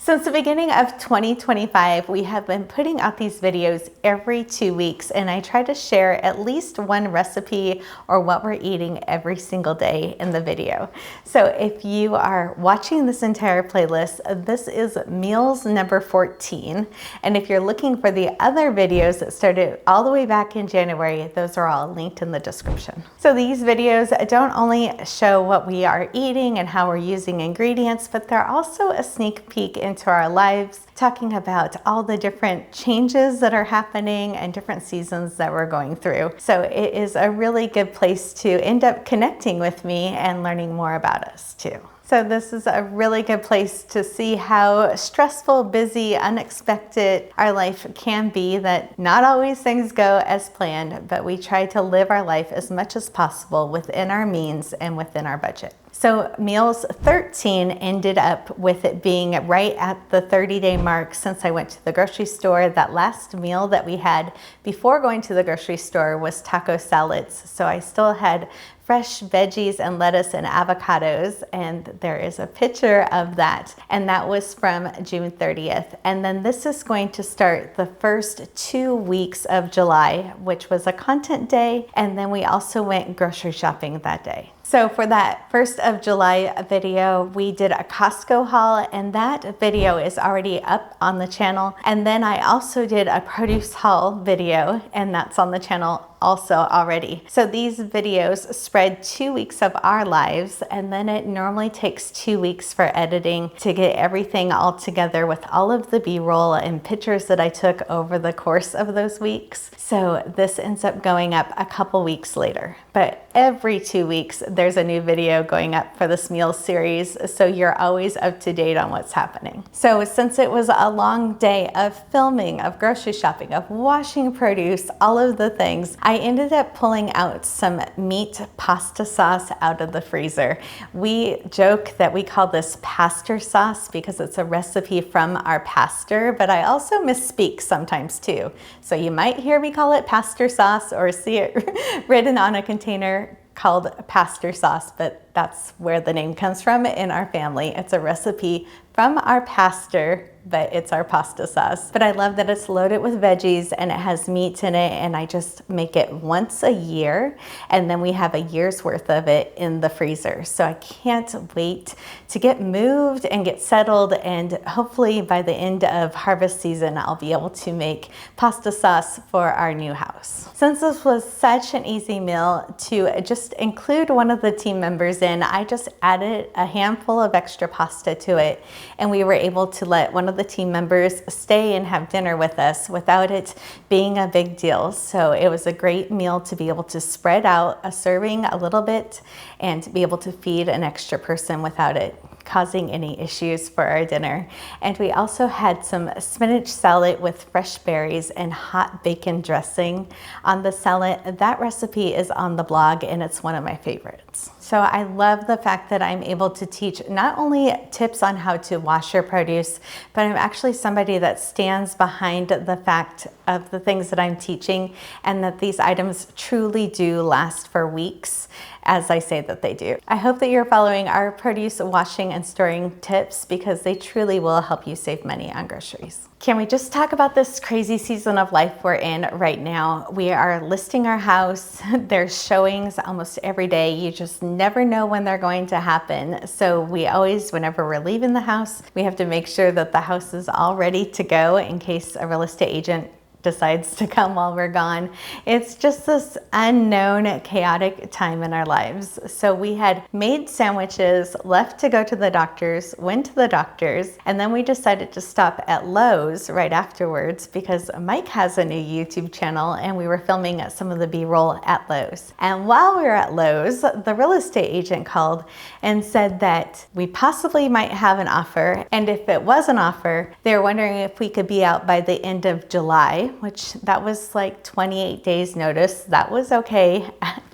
Since the beginning of 2025, we have been putting out these videos every 2 weeks, and I try to share at least one recipe or what we're eating every single day in the video. So if you are watching this entire playlist, this is meals number 14. And if you're looking for the other videos that started all the way back in January, those are all linked in the description. So these videos don't only show what we are eating and how we're using ingredients, but they're also a sneak peek into our lives, talking about all the different changes that are happening and different seasons that we're going through. So it is a really good place to end up connecting with me and learning more about us too. So this is a really good place to see how stressful, busy, unexpected our life can be, that not always things go as planned, but we try to live our life as much as possible within our means and within our budget. So meals 13 ended up with it being right at the 30-day mark since I went to the grocery store. That last meal that we had before going to the grocery store was taco salads. So I still had fresh veggies and lettuce and avocados, and there is a picture of that, and that was from June 30th. And then this is going to start the first 2 weeks of July, which was a content day, and then we also went grocery shopping that day. So for that 1st of July video, we did a Costco haul, and that video is already up on the channel. And then I also did a produce haul video, and that's on the channel also already. So these videos spread 2 weeks of our lives, and then it normally takes 2 weeks for editing to get everything all together with all of the B-roll and pictures that I took over the course of those weeks. So this ends up going up a couple weeks later. But every 2 weeks, there's a new video going up for this meal series, so you're always up to date on what's happening. So since it was a long day of filming, of grocery shopping, of washing produce, all of the things, I ended up pulling out some meat pasta sauce out of the freezer. We joke that we call this pastor sauce because it's a recipe from our pastor, but I also misspeak sometimes too. So you might hear me call it pastor sauce or see it written on a container called pastor sauce, but that's where the name comes from in our family. It's a recipe from our pastor, but it's our pasta sauce. But I love that it's loaded with veggies and it has meat in it, and I just make it once a year, and then we have a year's worth of it in the freezer. So I can't wait to get moved and get settled, and hopefully by the end of harvest season, I'll be able to make pasta sauce for our new house. Since this was such an easy meal to just include one of the team members in, I just added a handful of extra pasta to it, and we were able to let one of the team members stay and have dinner with us without it being a big deal. So it was a great meal to be able to spread out a serving a little bit and be able to feed an extra person without it causing any issues for our dinner. And we also had some spinach salad with fresh berries and hot bacon dressing on the salad. That recipe is on the blog, and it's one of my favorites. So I love the fact that I'm able to teach not only tips on how to wash your produce, but I'm actually somebody that stands behind the fact of the things that I'm teaching, and that these items truly do last for weeks, as I say that they do. I hope that you're following our produce washing and storing tips, because they truly will help you save money on groceries. Can we just talk about this crazy season of life we're in right now? We are listing our house. There's showings almost every day. You just never know when they're going to happen. So we always, whenever we're leaving the house, we have to make sure that the house is all ready to go in case a real estate agent decides to come while we're gone. It's just this unknown, chaotic time in our lives. So we had made sandwiches, left to go to the doctor's, went to the doctor's, and then we decided to stop at Lowe's right afterwards because Mike has a new YouTube channel and we were filming some of the B-roll at Lowe's. And while we were at Lowe's, the real estate agent called and said that we possibly might have an offer, and if it was an offer, they were wondering if we could be out by the end of July, which that was like 28 days notice. That was okay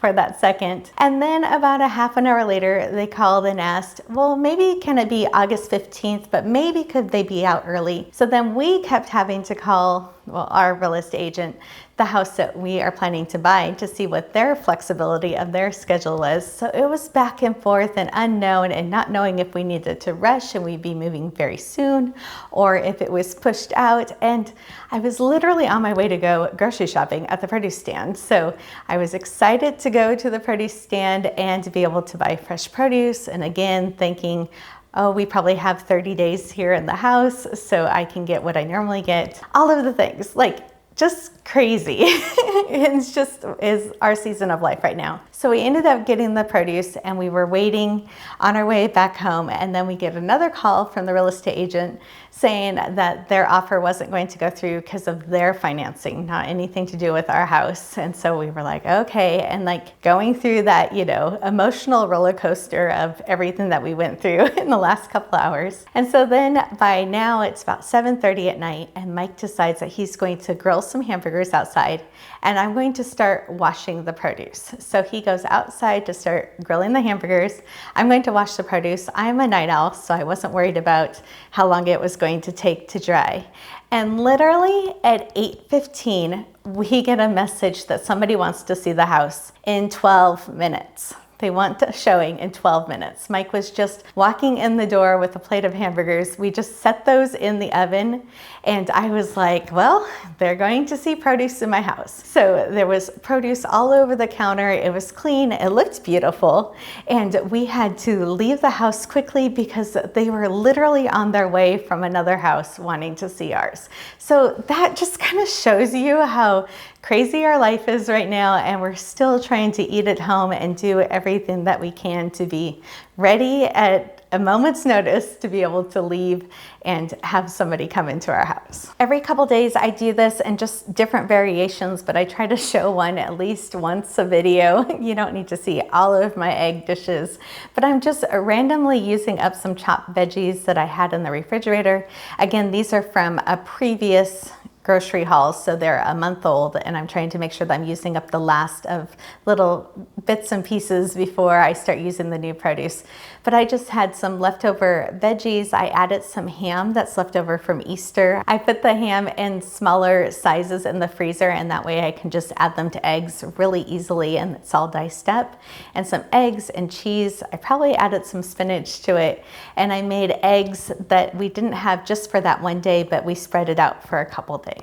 for that second. And then about a half an hour later, they called and asked, well, maybe can it be August 15th, but maybe could they be out early? So then we kept having to call, well, our real estate agent, the house that we are planning to buy, to see what their flexibility of their schedule was. So it was back and forth and unknown, and not knowing if we needed to rush and we'd be moving very soon, or if it was pushed out. And I was literally on my way to go grocery shopping at the produce stand. So I was excited to go to the produce stand and to be able to buy fresh produce. And again, thinking, oh, we probably have 30 days here in the house, so I can get what I normally get. All of the things, like, just crazy. It's just is our season of life right now. So we ended up getting the produce, and we were waiting on our way back home, and then we get another call from the real estate agent saying that their offer wasn't going to go through because of their financing, not anything to do with our house. And so we were like, okay, and like going through that, you know, emotional roller coaster of everything that we went through in the last couple hours. And so then by now it's about 7:30 at night, and Mike decides that he's going to grill some hamburgers outside, and I'm going to start washing the produce. So he goes outside to start grilling the hamburgers. I'm going to wash the produce. I'm a night owl, so I wasn't worried about how long it was going to take to dry. And literally at 8:15, we get a message that somebody wants to see the house in 12 minutes. They want a showing in 12 minutes. Mike was just walking in the door with a plate of hamburgers. We just set those in the oven, and I was like, well, they're going to see produce in my house. So there was produce all over the counter. It was clean. It looked beautiful. And we had to leave the house quickly because they were literally on their way from another house wanting to see ours. So that just kind of shows you how crazy our life is right now, and we're still trying to eat at home and do everything that we can to be ready at a moment's notice to be able to leave and have somebody come into our house. Every couple days I do this in just different variations, but I try to show one at least once a video. You don't need to see all of my egg dishes, but I'm just randomly using up some chopped veggies that I had in the refrigerator. Again, these are from a previous grocery hauls, so they're a month old, and I'm trying to make sure that I'm using up the last of little bits and pieces before I start using the new produce. But I just had some leftover veggies. I added some ham that's left over from Easter. I put the ham in smaller sizes in the freezer, and that way I can just add them to eggs really easily, and it's all diced up. And some eggs and cheese. I probably added some spinach to it, and I made eggs that we didn't have just for that one day, but we spread it out for a couple days.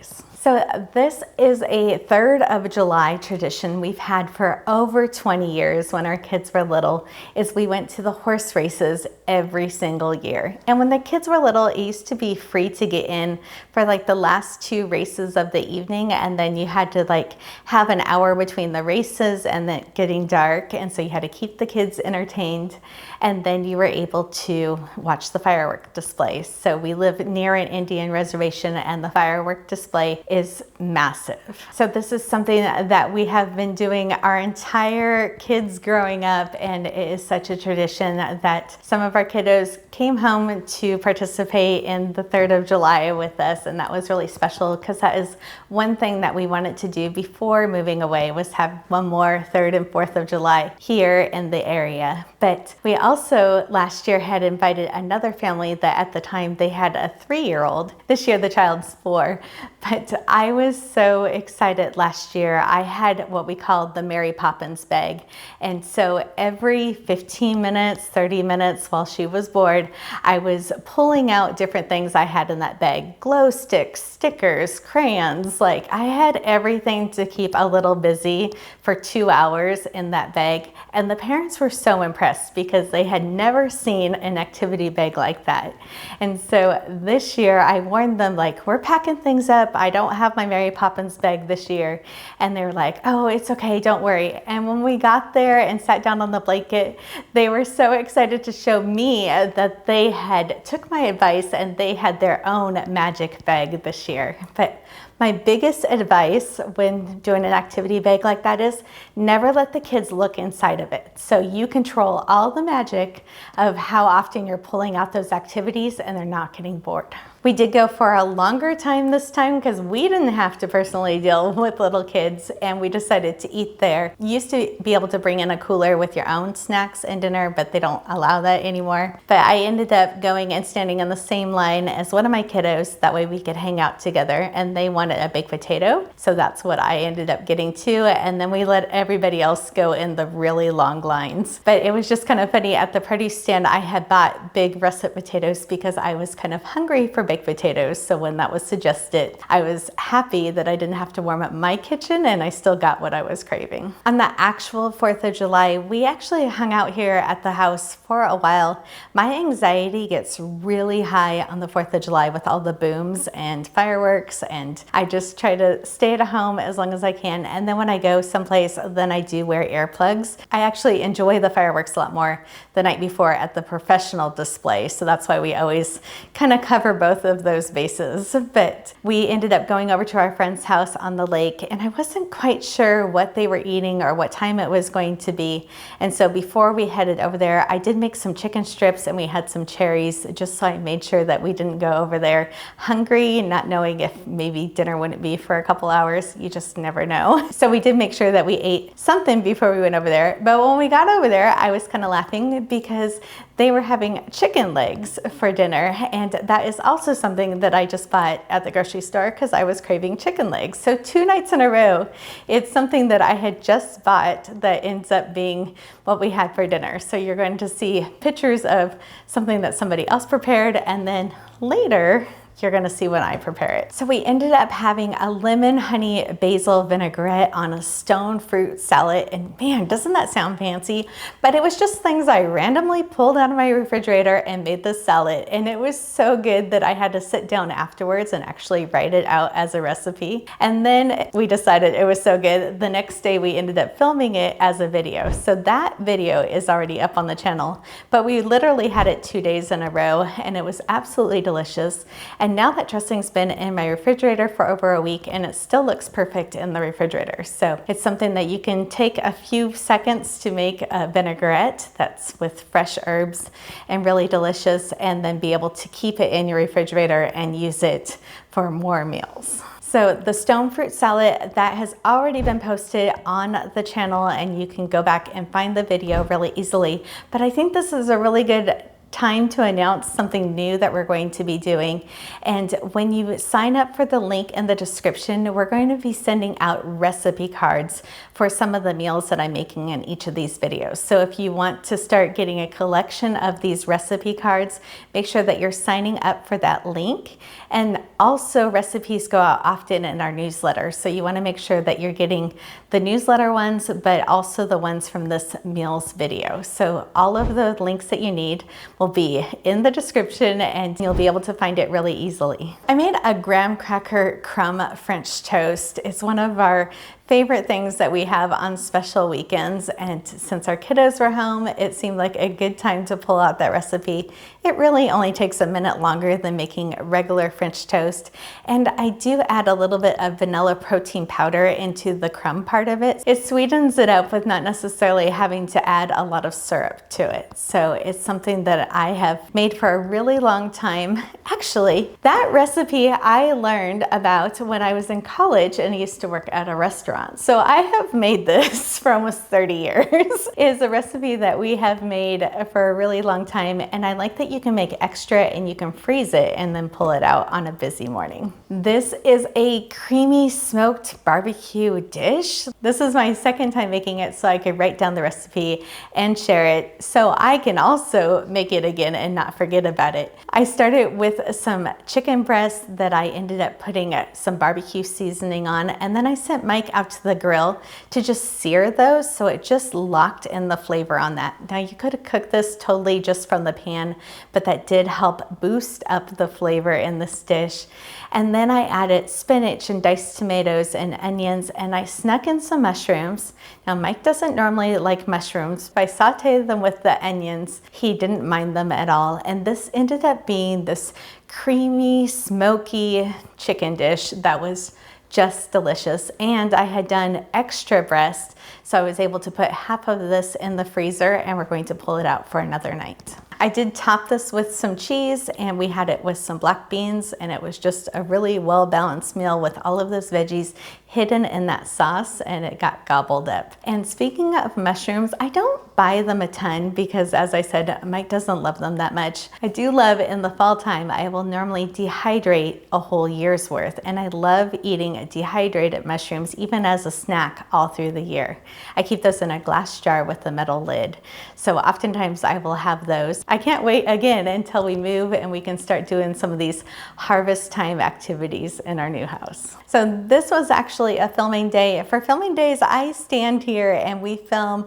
So this is a 3rd of July tradition we've had for over 20 years when our kids were little, is we went to the horse races every single year. And when the kids were little, it used to be free to get in for like the last 2 races of the evening, and then you had to like have an hour between the races and then getting dark, and so you had to keep the kids entertained, and then you were able to watch the firework display. So we live near an Indian reservation, and the firework display is massive. So this is something that we have been doing our entire kids growing up, and it is such a tradition that some of our kiddos came home to participate in the 3rd of July with us, and that was really special because that is one thing that we wanted to do before moving away, was have one more 3rd and 4th of July here in the area. But we also last year had invited another family that at the time they had a 3-year-old. This year the child's 4. But I was so excited last year. I had what we called the Mary Poppins bag. And so every 15 minutes, 30 minutes while she was bored, I was pulling out different things I had in that bag. Glow sticks, stickers, crayons. Like, I had everything to keep a little busy for 2 hours in that bag. And the parents were so impressed because they had never seen an activity bag like that. And so this year I warned them, like, we're packing things up. I don't have my Mary Poppins bag this year. And they were like, oh, it's okay, don't worry. And when we got there and sat down on the blanket, they were so excited to show me that they had took my advice and they had their own magic bag this year. But my biggest advice when doing an activity bag like that is never let the kids look inside of it. So you control pull all the magic of how often you're pulling out those activities and they're not getting bored. We did go for a longer time this time because we didn't have to personally deal with little kids, and we decided to eat there. You used to be able to bring in a cooler with your own snacks and dinner, but they don't allow that anymore. But I ended up going and standing in the same line as one of my kiddos. That way we could hang out together, and they wanted a baked potato. So that's what I ended up getting too. And then we let everybody else go in the really long lines. But it was just kind of funny. At the produce stand, I had bought big russet potatoes because I was kind of hungry for baked potatoes. So when that was suggested, I was happy that I didn't have to warm up my kitchen and I still got what I was craving. On the actual 4th of July, we actually hung out here at the house for a while. My anxiety gets really high on the 4th of July with all the booms and fireworks, and I just try to stay at home as long as I can. And then when I go someplace, then I do wear earplugs. I actually enjoy the fireworks a lot more the night before at the professional display. So that's why we always kind of cover both of those bases. But we ended up going over to our friend's house on the lake, and I wasn't quite sure what they were eating or what time it was going to be. And so before we headed over there, I did make some chicken strips and we had some cherries, just so I made sure that we didn't go over there hungry, not knowing if maybe dinner wouldn't be for a couple hours. You just never know. So we did make sure that we ate something before we went over there. But when we got over there, I was kind of laughing because they were having chicken legs for dinner, and that is also something that I just bought at the grocery store because I was craving chicken legs. So 2 nights in a row, it's something that I had just bought that ends up being what we had for dinner. So you're going to see pictures of something that somebody else prepared, and then later you're gonna see when I prepare it. So we ended up having a lemon honey basil vinaigrette on a stone fruit salad, and man, doesn't that sound fancy? But it was just things I randomly pulled out of my refrigerator and made this salad, and it was so good that I had to sit down afterwards and actually write it out as a recipe. And then we decided it was so good, the next day we ended up filming it as a video. So that video is already up on the channel, but we literally had it 2 days in a row, and it was absolutely delicious. And now that dressing's been in my refrigerator for over a week, and it still looks perfect in the refrigerator. So it's something that you can take a few seconds to make a vinaigrette that's with fresh herbs and really delicious, and then be able to keep it in your refrigerator and use it for more meals. So the stone fruit salad, that has already been posted on the channel, and you can go back and find the video really easily. But I think this is a really good time to announce something new that we're going to be doing. And when you sign up for the link in the description, we're going to be sending out recipe cards for some of the meals that I'm making in each of these videos. So if you want to start getting a collection of these recipe cards, make sure that you're signing up for that link. And also, recipes go out often in our newsletter, so you want to make sure that you're getting the newsletter ones, but also the ones from this meals video. So all of the links that you need will be in the description, and you'll be able to find it really easily. I made a graham cracker crumb French toast. It's one of our favorite things that we have on special weekends, and since our kiddos were home, it seemed like a good time to pull out that recipe. It really only takes a minute longer than making regular French toast, and I do add a little bit of vanilla protein powder into the crumb part of it. It sweetens it up with not necessarily having to add a lot of syrup to it. So it's something that I have made for a really long time. Actually, that recipe I learned about when I was in college and I used to work at a restaurant. So I have made this for almost 30 years. It's a recipe that we have made for a really long time, and I like that you can make extra and you can freeze it and then pull it out on a busy morning. This is a creamy smoked barbecue dish. This is my second time making it, so I could write down the recipe and share it so I can also make it again and not forget about it. I started with some chicken breasts that I ended up putting some barbecue seasoning on, and then I sent Mike out to the grill to just sear those, so it just locked in the flavor on that. Now you could have cooked this totally just from the pan, but that did help boost up the flavor in this dish. And then I added spinach and diced tomatoes and onions, and I snuck in some mushrooms. Now Mike doesn't normally like mushrooms, but I sauteed them with the onions. He didn't mind them at all, and this ended up being this creamy, smoky chicken dish that was just delicious. And I had done extra breast, so I was able to put half of this in the freezer, and we're going to pull it out for another night. I did top this with some cheese, and we had it with some black beans, and it was just a really well-balanced meal with all of those veggies hidden in that sauce, and it got gobbled up. And speaking of mushrooms, I don't buy them a ton because, as I said, Mike doesn't love them that much. I do love in the fall time, I will normally dehydrate a whole year's worth, and I love eating dehydrated mushrooms even as a snack all through the year. I keep those in a glass jar with a metal lid, so oftentimes I will have those. I can't wait again until we move and we can start doing some of these harvest time activities in our new house. So this was actually a filming day. For filming days, I stand here and we film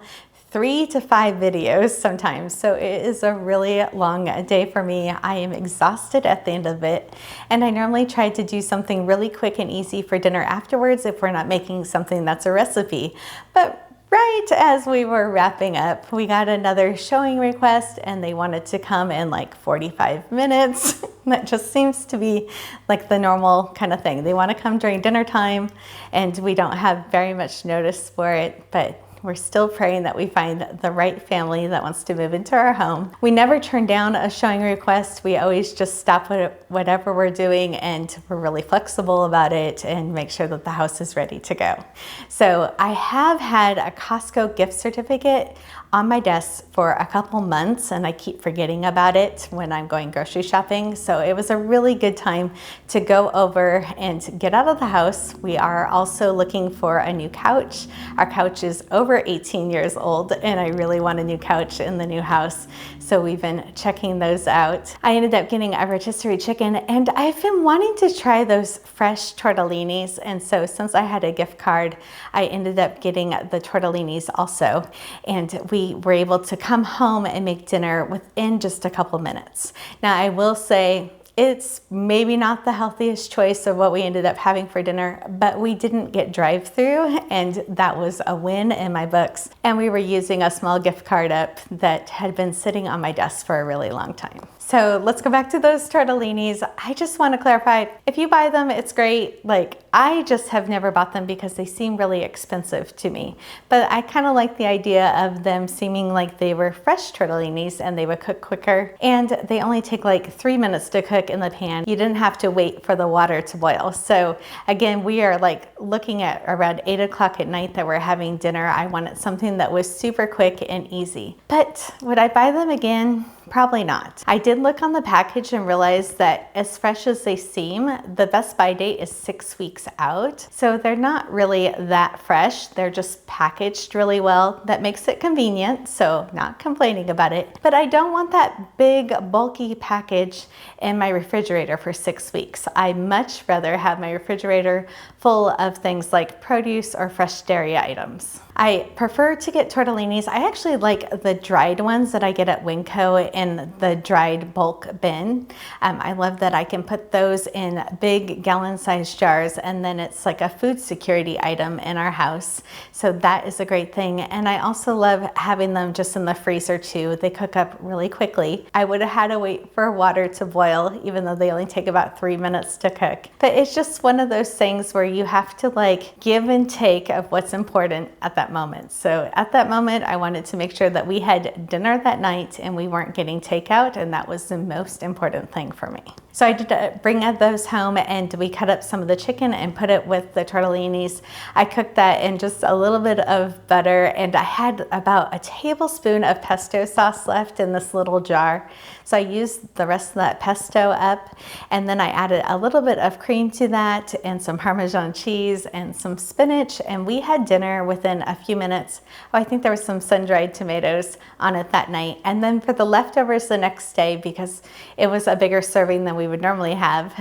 3 to 5 videos sometimes. So it is a really long day for me. I am exhausted at the end of it. And I normally try to do something really quick and easy for dinner afterwards if we're not making something that's a recipe. But right as we were wrapping up, we got another showing request and they wanted to come in like 45 minutes. That just seems to be like the normal kind of thing. They want to come during dinner time and we don't have very much notice for it, but we're still praying that we find the right family that wants to move into our home. We never turn down a showing request. We always just stop whatever we're doing and we're really flexible about it and make sure that the house is ready to go. So I have had a Costco gift certificate on my desk for a couple months and I keep forgetting about it when I'm going grocery shopping. So it was a really good time to go over and get out of the house. We are also looking for a new couch. Our couch is over 18 years old and I really want a new couch in the new house. So we've been checking those out. I ended up getting a rotisserie chicken and I've been wanting to try those fresh tortellinis. And so since I had a gift card, I ended up getting the tortellinis also. And we were able to come home and make dinner within just a couple minutes. Now I will say, it's maybe not the healthiest choice of what we ended up having for dinner, but we didn't get drive-through and that was a win in my books. And we were using a small gift card up that had been sitting on my desk for a really long time. So let's go back to those tortellinis. I just want to clarify, if you buy them, it's great. Like, I just have never bought them because they seem really expensive to me. But I kind of like the idea of them seeming like they were fresh tortellinis and they would cook quicker. And they only take like 3 minutes to cook in the pan. You didn't have to wait for the water to boil. So again, we are like looking at around 8 o'clock at night that we're having dinner. I wanted something that was super quick and easy. But would I buy them again? Probably not. I did look on the package and realized that as fresh as they seem, the best by date is 6 weeks out. So they're not really that fresh. They're just packaged really well. That makes it convenient, so not complaining about it. But I don't want that big bulky package in my refrigerator for 6 weeks. I much rather have my refrigerator full of things like produce or fresh dairy items. I prefer to get tortellinis. I actually like the dried ones that I get at 𝐂𝐿𝐻𝐿 in the dried bulk bin. I love that I can put those in big gallon-sized jars and then it's like a food security item in our house. So that is a great thing. And I also love having them just in the freezer too. They cook up really quickly. I would have had to wait for water to boil, even though they only take about 3 minutes to cook. But it's just one of those things where you have to like give and take of what's important at that moment. So at that moment, I wanted to make sure that we had dinner that night and we weren't getting takeout, and that was the most important thing for me. So I did bring those home and we cut up some of the chicken and put it with the tortellinis. I cooked that in just a little bit of butter and I had about a tablespoon of pesto sauce left in this little jar. So I used the rest of that pesto up and then I added a little bit of cream to that and some Parmesan cheese and some spinach, and we had dinner within a few minutes. Oh, I think there was some sun-dried tomatoes on it that night. And then for the leftovers the next day, because it was a bigger serving than we would normally have,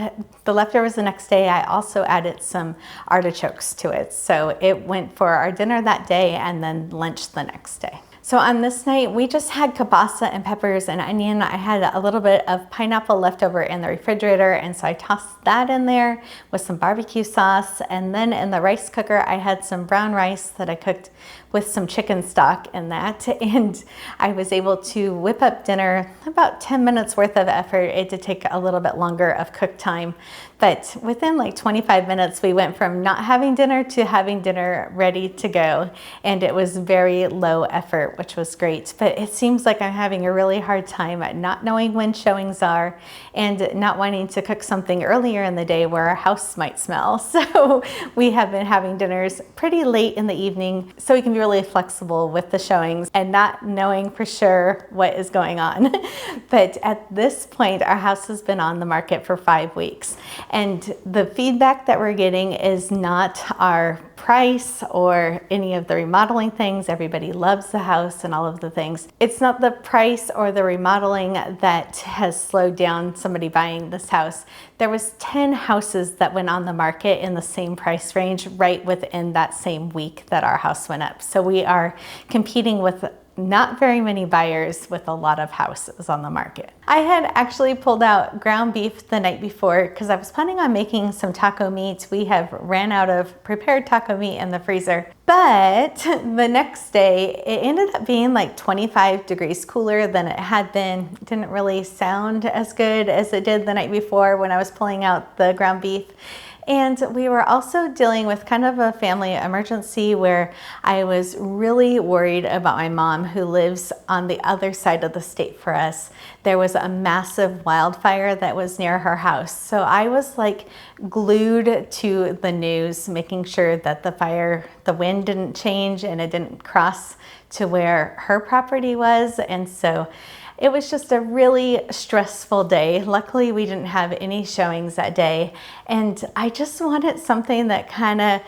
the leftovers the next day, I also added some artichokes to it. So it went for our dinner that day and then lunch the next day. So on this night, we just had kielbasa and peppers and onion. I had a little bit of pineapple left over in the refrigerator, and so I tossed that in there with some barbecue sauce. And then in the rice cooker, I had some brown rice that I cooked with some chicken stock in that. And I was able to whip up dinner, about 10 minutes worth of effort. It did take a little bit longer of cook time, but within like 25 minutes, we went from not having dinner to having dinner ready to go. And it was very low effort, which was great. But it seems like I'm having a really hard time at not knowing when showings are and not wanting to cook something earlier in the day where our house might smell. So we have been having dinners pretty late in the evening so we can be really flexible with the showings and not knowing for sure what is going on. But at this point, our house has been on the market for 5 weeks. And the feedback that we're getting is not our price or any of the remodeling things. Everybody loves the house and all of the things. It's not the price or the remodeling that has slowed down somebody buying this house. There was 10 houses that went on the market in the same price range right within that same week that our house went up. So we are competing with not very many buyers with a lot of houses on the market. I had actually pulled out ground beef the night before because I was planning on making some taco meat. We have ran out of prepared taco meat in the freezer. But the next day, it ended up being like 25 degrees cooler than it had been. It didn't really sound as good as it did the night before when I was pulling out the ground beef. And we were also dealing with kind of a family emergency where I was really worried about my mom, who lives on the other side of the state for us. There was a massive wildfire that was near her house. So I was like glued to the news, making sure that the wind didn't change and it didn't cross to where her property was. And so it was just a really stressful day. Luckily, we didn't have any showings that day. And I just wanted something that kind of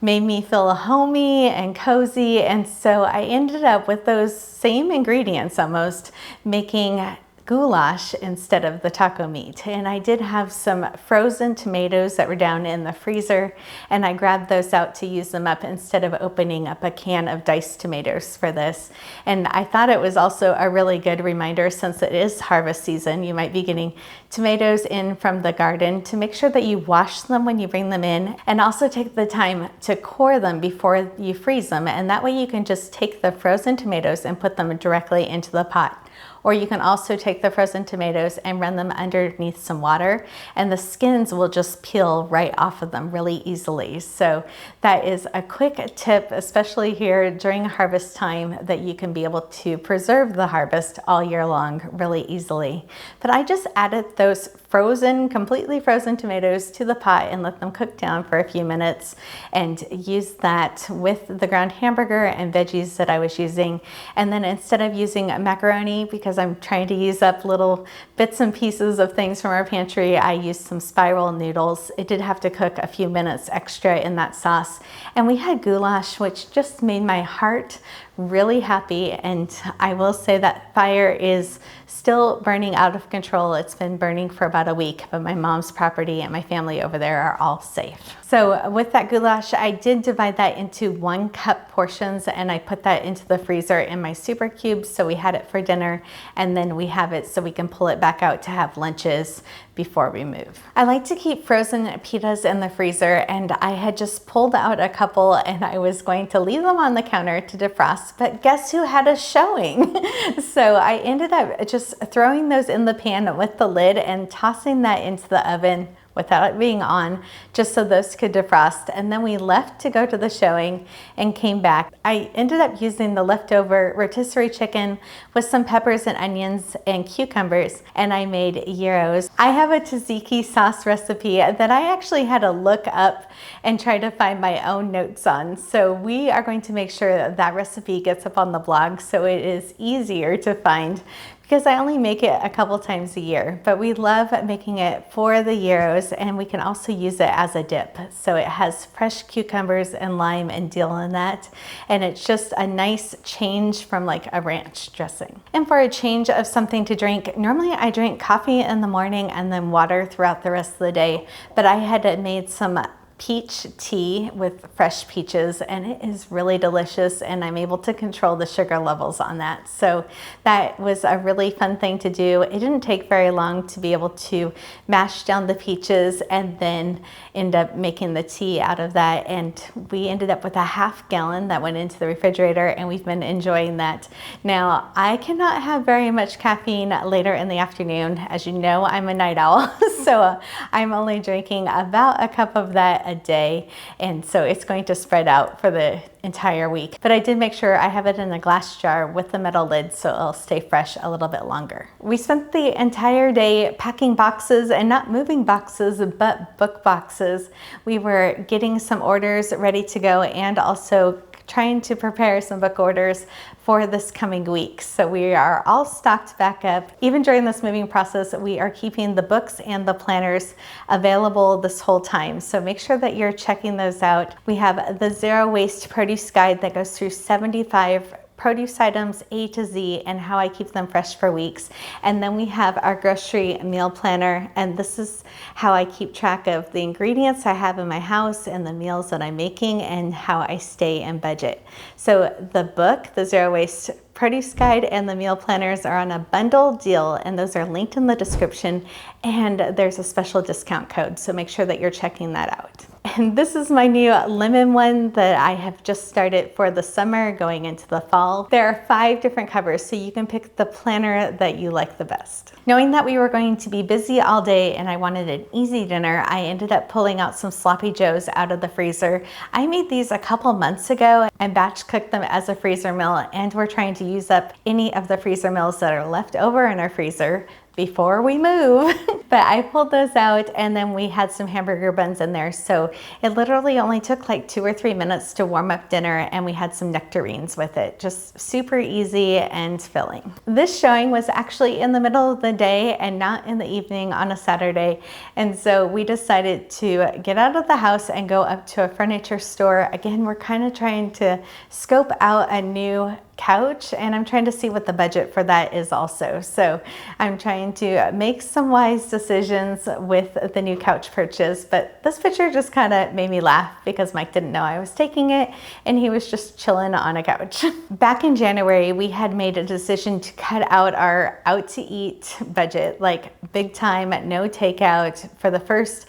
made me feel homey and cozy. And so I ended up with those same ingredients almost, making goulash instead of the taco meat. And I did have some frozen tomatoes that were down in the freezer, and I grabbed those out to use them up instead of opening up a can of diced tomatoes for this. And I thought it was also a really good reminder, since it is harvest season, you might be getting tomatoes in from the garden, to make sure that you wash them when you bring them in, and also take the time to core them before you freeze them. And that way you can just take the frozen tomatoes and put them directly into the pot. Or you can also take the frozen tomatoes and run them underneath some water, and the skins will just peel right off of them really easily. So that is a quick tip, especially here during harvest time, that you can be able to preserve the harvest all year long really easily. But I just added those completely frozen tomatoes to the pot and let them cook down for a few minutes, and use that with the ground hamburger and veggies that I was using. And then instead of using macaroni, because I'm trying to use up little bits and pieces of things from our pantry, I used some spiral noodles. It did have to cook a few minutes extra in that sauce. And we had goulash, which just made my heart really happy. And I will say that fire is still burning out of control. It's been burning for about a week, but my mom's property and my family over there are all safe. So with that goulash, I did divide that into 1 cup portions, and I put that into the freezer in my super cubes. So we had it for dinner, and then we have it so we can pull it back out to have lunches before we move. I like to keep frozen pitas in the freezer, and I had just pulled out a couple, and I was going to leave them on the counter to defrost, but guess who had a showing? So I ended up just throwing those in the pan with the lid and tossing that into the oven without it being on, just so those could defrost. And then we left to go to the showing and came back. I ended up using the leftover rotisserie chicken with some peppers and onions and cucumbers, and I made gyros. I have a tzatziki sauce recipe that I actually had to look up and try to find my own notes on. So we are going to make sure that that recipe gets up on the blog so it is easier to find, because I only make it a couple times a year, but we love making it for the gyros, and we can also use it as a dip. So it has fresh cucumbers and lime and dill in that, and it's just a nice change from like a ranch dressing. And for a change of something to drink, normally I drink coffee in the morning and then water throughout the rest of the day, but I had made some peach tea with fresh peaches, and it is really delicious, and I'm able to control the sugar levels on that. So that was a really fun thing to do. It didn't take very long to be able to mash down the peaches and then end up making the tea out of that. And we ended up with a half gallon that went into the refrigerator, and we've been enjoying that. Now, I cannot have very much caffeine later in the afternoon. As you know, I'm a night owl, so I'm only drinking about a cup of that a day, and so it's going to spread out for the entire week. But I did make sure I have it in a glass jar with the metal lid so it'll stay fresh a little bit longer. We spent the entire day packing boxes, and not moving boxes, but book boxes. We were getting some orders ready to go, and also trying to prepare some book orders for this coming week. So we are all stocked back up. Even during this moving process, we are keeping the books and the planners available this whole time. So make sure that you're checking those out. We have the Zero Waste Produce Guide that goes through 75 produce items A to Z and how I keep them fresh for weeks. And then we have our grocery meal planner, and this is how I keep track of the ingredients I have in my house and the meals that I'm making and how I stay in budget. So the book, the Zero Waste Produce Guide, and the meal planners are on a bundle deal, and those are linked in the description, and there's a special discount code, so make sure that you're checking that out. And this is my new lemon one that I have just started for the summer going into the fall. There are 5 different covers, so you can pick the planner that you like the best. Knowing that we were going to be busy all day and I wanted an easy dinner, I ended up pulling out some Sloppy Joes out of the freezer. I made these a couple months ago and batch cooked them as a freezer meal, and we're trying to use up any of the freezer meals that are left over in our freezer before we move. But I pulled those out, and then we had some hamburger buns in there. So it literally only took like 2 or 3 minutes to warm up dinner, and we had some nectarines with it. Just super easy and filling. This showing was actually in the middle of the day and not in the evening on a Saturday. And so we decided to get out of the house and go up to a furniture store. Again, we're kind of trying to scope out a new couch, and I'm trying to see what the budget for that is also. So I'm trying to make some wise decisions with the new couch purchase. But this picture just kind of made me laugh because Mike didn't know I was taking it, and he was just chilling on a couch. Back in January, we had made a decision to cut out our out to eat budget, like big time, no takeout. For the first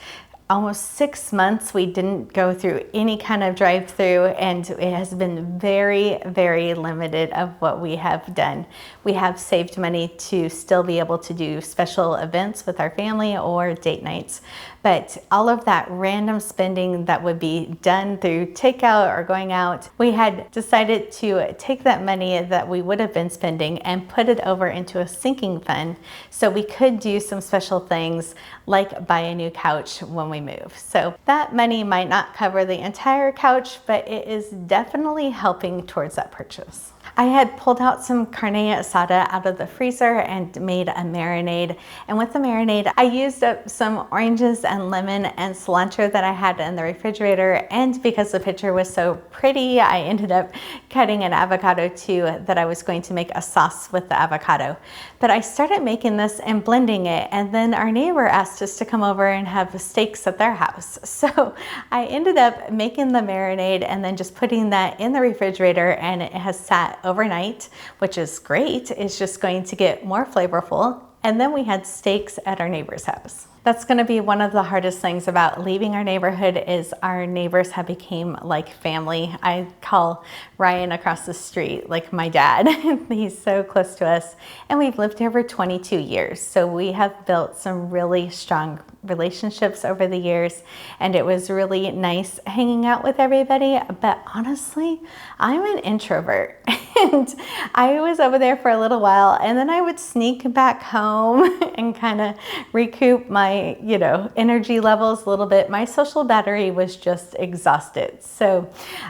almost 6 months, we didn't go through any kind of drive-through, and it has been very, very limited of what we have done. We have saved money to still be able to do special events with our family or date nights, but all of that random spending that would be done through takeout or going out, we had decided to take that money that we would have been spending and put it over into a sinking fund so we could do some special things like buy a new couch when we move. So that money might not cover the entire couch, but it is definitely helping towards that purchase. I had pulled out some Carne Asada out of the freezer and made a marinade. And with the marinade, I used up some oranges and lemon and cilantro that I had in the refrigerator. And because the picture was so pretty, I ended up cutting an avocado too that I was going to make a sauce with the avocado. But I started making this and blending it, and then our neighbor asked us to come over and have steaks at their house. So I ended up making the marinade and then just putting that in the refrigerator, and it has sat overnight, which is great. It's just going to get more flavorful. And then we had steaks at our neighbor's house. That's going to be one of the hardest things about leaving our neighborhood is our neighbors have become like family. I call Ryan across the street like my dad. He's so close to us, and we've lived here for 22 years. So we have built some really strong relationships over the years, and it was really nice hanging out with everybody. But honestly, I'm an introvert, and I was over there for a little while, and then I would sneak back home and kind of recoup my energy levels a little bit. My social battery was just exhausted. So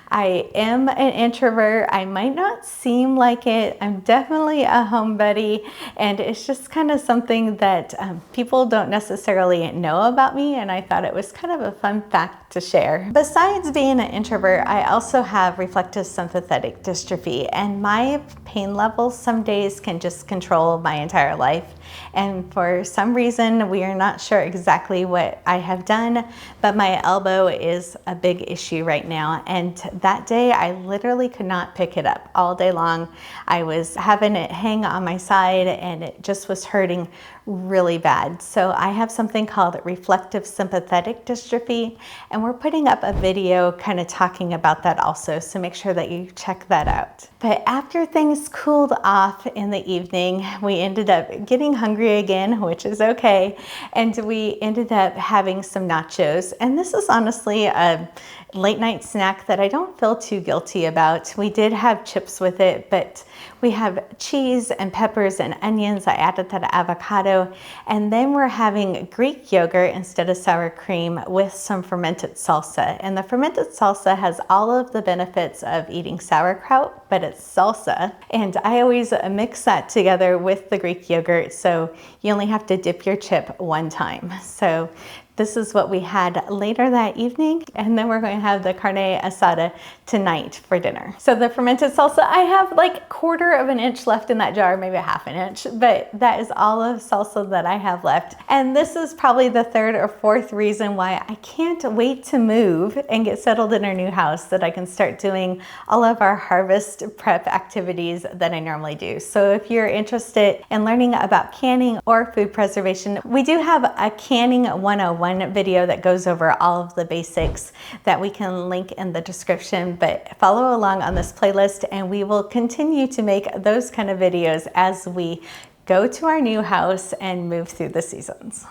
I am an introvert. I might not seem like it. I'm definitely a homebody, and it's just kind of something that people don't necessarily know about me, and I thought it was kind of a fun fact to share. Besides being an introvert, I also have reflective sympathetic dystrophy, and my pain levels some days can just control my entire life. And for some reason, we are not sure exactly what I have done, but my elbow is a big issue right now. And that day I literally could not pick it up all day long. I was having it hang on my side and it just was hurting really bad. So I have something called reflective sympathetic dystrophy, and we're putting up a video kind of talking about that also, so make sure that you check that out. But after things cooled off in the evening, we ended up getting hungry again, which is okay, and we ended up having some nachos. And this is honestly a late night snack that I don't feel too guilty about. We did have chips with it, but we have cheese and peppers and onions. I added that avocado, and then we're having Greek yogurt instead of sour cream with some fermented salsa. And the fermented salsa has all of the benefits of eating sauerkraut, but it's salsa. And I always mix that together with the Greek yogurt, so you only have to dip your chip one time. So this is what we had later that evening, and then we're going to have the carne asada tonight for dinner. So the fermented salsa, I have like 1/4 of an inch left in that jar, maybe 1/2 inch, but that is all of salsa that I have left. And this is probably the 3rd or 4th reason why I can't wait to move and get settled in our new house, that I can start doing all of our harvest prep activities that I normally do. So if you're interested in learning about canning or food preservation, we do have a canning 101 video that goes over all of the basics that we can link in the description, but follow along on this playlist and we will continue to make those kind of videos as we go to our new house and move through the seasons.